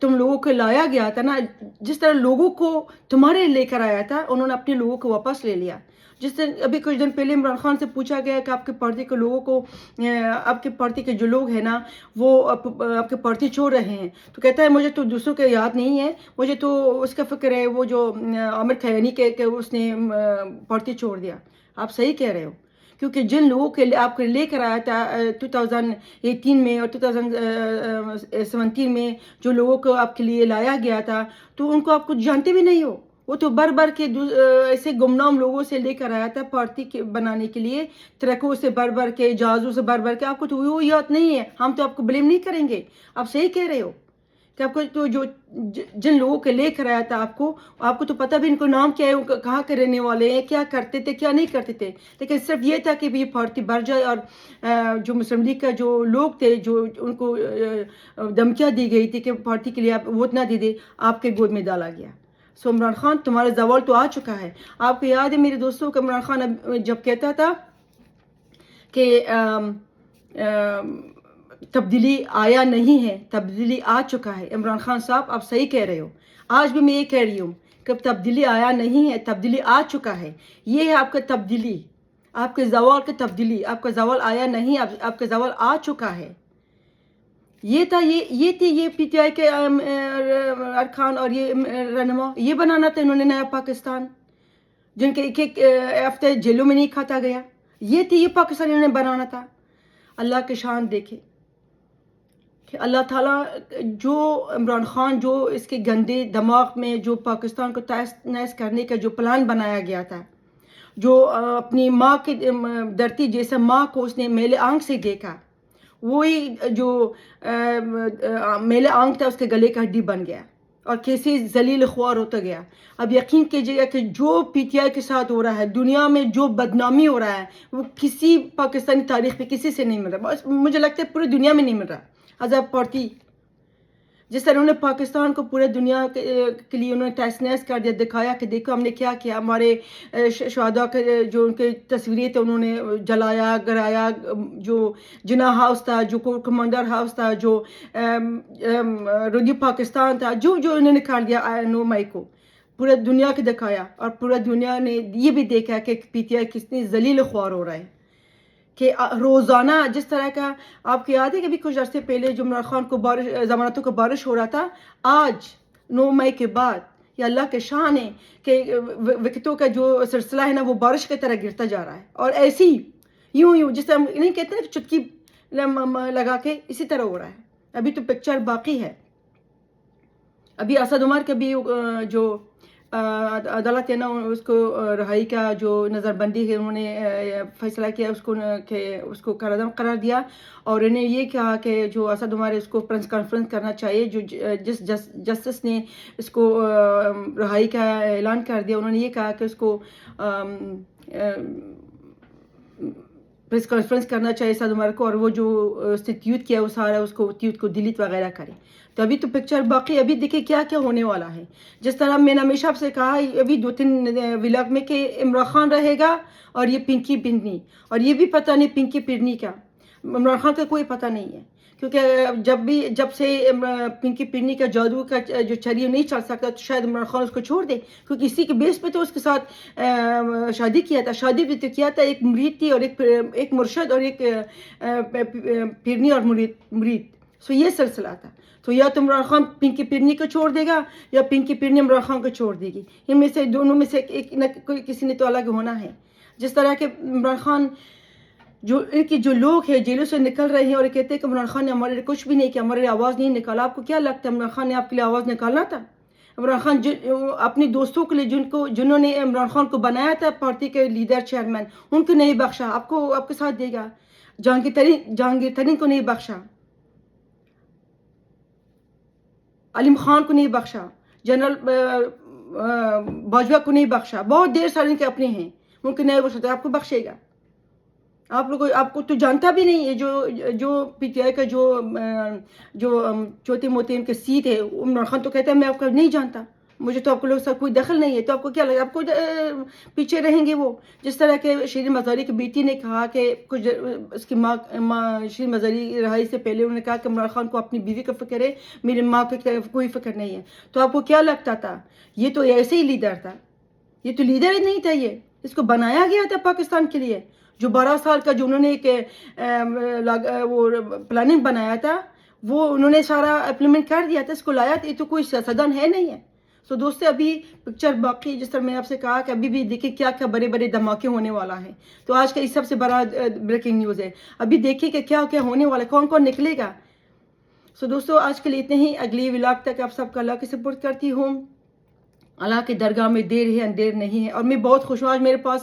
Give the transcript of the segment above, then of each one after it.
تم لوگوں کو لایا گیا تھا نا، جس طرح لوگوں کو تمہارے لے کر آیا تھا، انہوں نے اپنے لوگوں کو واپس لے لیا. جس طرح ابھی کچھ دن پہلے عمران خان سے پوچھا گیا کہ آپ کے پارٹی کے لوگوں کو، آپ کے پارٹی کے جو لوگ ہیں نا وہ آپ کے پارٹی چھوڑ رہے ہیں، تو کہتا ہے مجھے تو دوسروں کے یاد نہیں ہے، مجھے تو اس کا فکر ہے وہ جو عامر خیانی کے کہ اس نے پارٹی چھوڑ دیا. آپ صحیح کہہ رہے ہو، کیونکہ جن لوگوں کے آپ کو لے کر آیا تھا 2018 میں اور 2017 میں، جو لوگوں کو آپ کے لیے لایا گیا تھا، تو ان کو آپ کچھ جانتے بھی نہیں ہو. وہ تو بر کے ایسے گمنام لوگوں سے لے کر آیا تھا پارٹی بنانے کے لیے، ٹرکوں سے بر کے، جہازوں سے بر کے. آپ کو تو وہ یاد نہیں ہے. ہم تو آپ کو بلیم نہیں کریں گے. آپ صحیح کہہ رہے ہو کہ آپ کو تو جن لوگوں کے لے کر آیا تھا آپ کو تو پتہ بھی ان کو نام کیا ہے، کہاں کے رہنے والے ہیں، کیا کرتے تھے کیا نہیں کرتے تھے. لیکن صرف یہ تھا کہ یہ پارٹی بڑھ جائے، اور جو مسلم لیگ کا جو لوگ تھے، جو ان کو دھمکیاں دی گئی تھی کہ پارٹی کے لیے آپ ووٹ نہ دے دے، آپ کے گود میں ڈالا گیا. سو عمران خان تمہارا زوال تو آ چکا ہے. آپ کو یاد ہے میرے دوستوں کہ عمران خان جب کہتا تھا کہ تبدیلی آیا نہیں ہے، تبدیلی آ چکا ہے. عمران خان صاحب آپ صحیح کہہ رہے ہو. آج بھی میں یہ کہہ رہی ہوں کہ تبدیلی آیا نہیں ہے، تبدیلی آ چکا ہے. یہ ہے آپ کا تبدیلی، آپ کے زوال کی تبدیلی. آپ کا زوال آیا نہیں، آپ کا زوال آ چکا ہے. یہ تھا، یہ تھی یہ پی ٹی آئی کے ارکان اور یہ رہنما، یہ بنانا تھا انہوں نے نیا پاکستان، جن کے ایک ہفتے جیلوں میں نہیں کھاتا گیا. یہ تھی، یہ پاکستان انہوں نے بنانا تھا. اللہ کی شان دیکھے کہ اللہ تعالیٰ جو عمران خان، جو اس کے گندے دماغ میں جو پاکستان کو تہس نہس کرنے کا جو پلان بنایا گیا تھا، جو اپنی ماں کی دھرتی جیسے ماں کو اس نے میلے آنکھ سے دیکھا، وہی جو میلے آنکھ تھا اس کے گلے کا ہڈی بن گیا اور کیسے ذلیل خوار ہوتا گیا. اب یقین کیجیے کہ جو پی ٹی آئی کے ساتھ ہو رہا ہے، دنیا میں جو بدنامی ہو رہا ہے، وہ کسی پاکستانی تاریخ میں کسی سے نہیں مل رہا. بس مجھے لگتا ہے پوری دنیا میں نہیں مل رہا. عذاب پارٹی جس طرح انہوں نے پاکستان کو پورے دنیا کے لیے انہوں نے تہس نہس کر دیا، دکھایا کہ دیکھو ہم نے کیا کیا. ہمارے شہداء کے جو ان کے تصویریں تھے انہوں نے جلایا گرایا، جو جناح ہاؤس تھا، جو کمانڈر ہاؤس تھا، جو ریڈیو پاکستان تھا، جو انہوں نے کر دیا 9 مئی کو پورے دنیا کے دکھایا. اور پورا دنیا نے یہ بھی دیکھا کہ پی ٹی آئی کتنی ذلیل خوار ہو رہا ہے. کہ روزانہ جس طرح کا آپ کو یاد ہے کہ ابھی کچھ عرصے پہلے جو عمران خان کو ضمانتوں کو بارش ہو رہا تھا، آج 9 مئی کے بعد یہ اللہ کے شان ہے کہ وکٹوں کا جو سلسلہ ہے نا وہ بارش کی طرح گرتا جا رہا ہے. اور ایسی یوں جس طرح نہیں کہتے نا چٹکی لگا کے، اسی طرح ہو رہا ہے. ابھی تو پکچر باقی ہے. ابھی اسد عمر کے بھی جو عدالت ہے نا، اس کو رہائی کا جو نظر بندی ہے انہوں نے فیصلہ کیا، اس کو قرار دیا. اور انہیں یہ کہا کہ جو اسد عمر ہے اس کو پریس کانفرنس کرنا چاہیے. جو جس جسٹس نے اس کو رہائی کا اعلان کر دیا، انہوں نے یہ کہا کہ اس کو پریس کانفرنس کرنا چاہیے اسد عمر کو، اور وہ جو اس نے ٹویٹ کیا وہ سارا اس کو ٹویٹ کو ڈیلیٹ وغیرہ کرے. تو ابھی تو پکچر باقی. ابھی دیکھیں کیا کیا ہونے والا ہے. جس طرح میں نے ہمیشہ آپ سے کہا ابھی 2-3 ولاگ میں کہ عمران خان رہے گا اور یہ پنکی پنی، اور یہ بھی پتہ نہیں پنکی پنی کا عمران خان کا کوئی پتہ نہیں ہے. کیونکہ جب سے پنکی پنی کا جادو کا جو چریہ نہیں چل سکتا تو شاید عمران خان اس کو چھوڑ دے، کیونکہ اسی کے بیس پہ تو اس کے ساتھ شادی کیا تھا. شادی بھی تو کیا تھا، ایک مرید تھی اور ایک مرشد اور ایک پیرنی اور مرید. سو یہ سلسلہ تھا. تو یا تو عمران خان پنکی پیرنی کو چھوڑ دے گا یا پنکی پیرنی عمران خان کو چھوڑ دے گی. ان میں سے دونوں میں سے ایک نہ کسی نے تو الگ ہونا ہے. جس طرح کہ عمران خان جو ان کی جو لوگ ہیں جیلوں سے نکل رہے ہیں اور کہتے ہیں کہ عمران خان نے ہمارے لیے کچھ بھی نہیں کیا، ہمارے لیے آواز نہیں نکالا. آپ کو کیا لگتا ہے عمران خان نے آپ کے لیے آواز نکالنا تھا؟ عمران خان اپنے دوستوں کے لیے جنہوں نے عمران خان کو بنایا تھا پارٹی کے لیڈر چیئرمین، ان کو نہیں بخشا. آپ کے ساتھ دے گا. جہانگیر ترین کو نہیں بخشا، علیم خان کو نہیں بخشا، جنرل باجوہ کو نہیں بخشا. بہت دیر سال ان کے اپنے ہیں، ان کو نہیں بخشا. آپ کو بخشے گا؟ آپ کو تو جانتا بھی نہیں ہے. جو پی ٹی آئی کا جو چھوٹے موٹے ان کے سیٹ ہے، عمران خان تو کہتا ہے میں آپ کو نہیں جانتا. مجھے تو آپ کو لوگ سب کوئی دخل نہیں ہے، تو آپ کو کیا لگا؟ آپ کو پیچھے رہیں گے وہ؟ جس طرح کہ شیرین مزاری کی بیٹی نے کہا کہ کچھ اس کی ماں شیرین مزاری رہائی سے پہلے انہوں نے کہا کہ عمران خان کو اپنی بیوی کا فکر ہے، میری ماں کو کوئی فکر نہیں ہے. تو آپ کو کیا لگتا تھا؟ یہ تو ایسے ہی لیڈر تھا، یہ تو لیڈر ہی نہیں تھا، یہ اس کو بنایا گیا تھا پاکستان کے لیے. جو 12 سال کا جو انہوں نے ایک وہ پلاننگ بنایا تھا وہ انہوں نے سارا امپلیمنٹ کر دیا تھا، اس کو لایا تھا. یہ تو کوئی سیاستدان ہے نہیں ہے. سو دوستو ابھی پکچر باقی جس طرح میں نے آپ سے کہا کہ ابھی بھی دیکھیں کیا کیا بڑے بڑے دھماکے ہونے والا ہے. تو آج کا یہ سب سے بڑا بریکنگ نیوز ہے. ابھی دیکھیں کہ کیا کیا ہونے والا ہے، کون کون نکلے گا. سو دوستو آج کے لیے اتنے ہی. اگلی ولاگ تک آپ سب کا اللہ کی سپورٹ کرتی ہوں. اللہ کی درگاہ میں دیر ہے اندیر نہیں ہے. اور میں بہت خوش ہوں، آج میرے پاس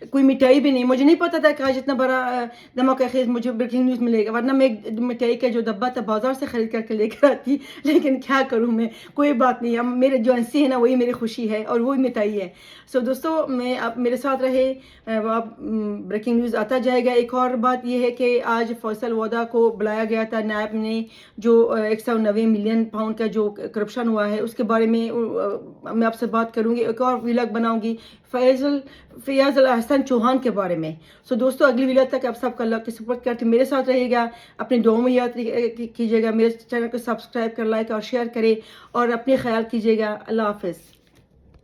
کوئی مٹھائی بھی نہیں. مجھے نہیں پتا تھا کہ آج اتنا بڑا دھماکہ خیز مجھے بریکنگ نیوز ملے گا، ورنہ میں مٹھائی کا جو ڈبہ تھا بازار سے خرید کر کے لے کر آتی. لیکن کیا کروں میں، کوئی بات نہیں. اب میرے جو انسی ہے نا وہی میری خوشی ہے اور وہی مٹھائی ہے. سو دوستو میں آپ میرے ساتھ رہے، آپ بریکنگ نیوز آتا جائے گا. ایک اور بات یہ ہے کہ آج فیصل ودا کو بلایا گیا تھا نیب نے، جو 190 ملین پاؤنڈ کا جو کرپشن ہوا ہے اس کے بارے میں میں آپ سے بات کروں گی. ایک اور ولاگ بناؤں گی فیاض الحسن چوہان کے بارے میں. سو دوستو اگلی ولاگ تک آپ سب کا اللہ کی سپورٹ کرتے میرے ساتھ رہے گا. اپنے دعاؤں میں یاد کیجیے گا. میرے چینل کو سبسکرائب کر، لائک اور شیئر کرے اور اپنے خیال کیجیے گا. اللہ حافظ.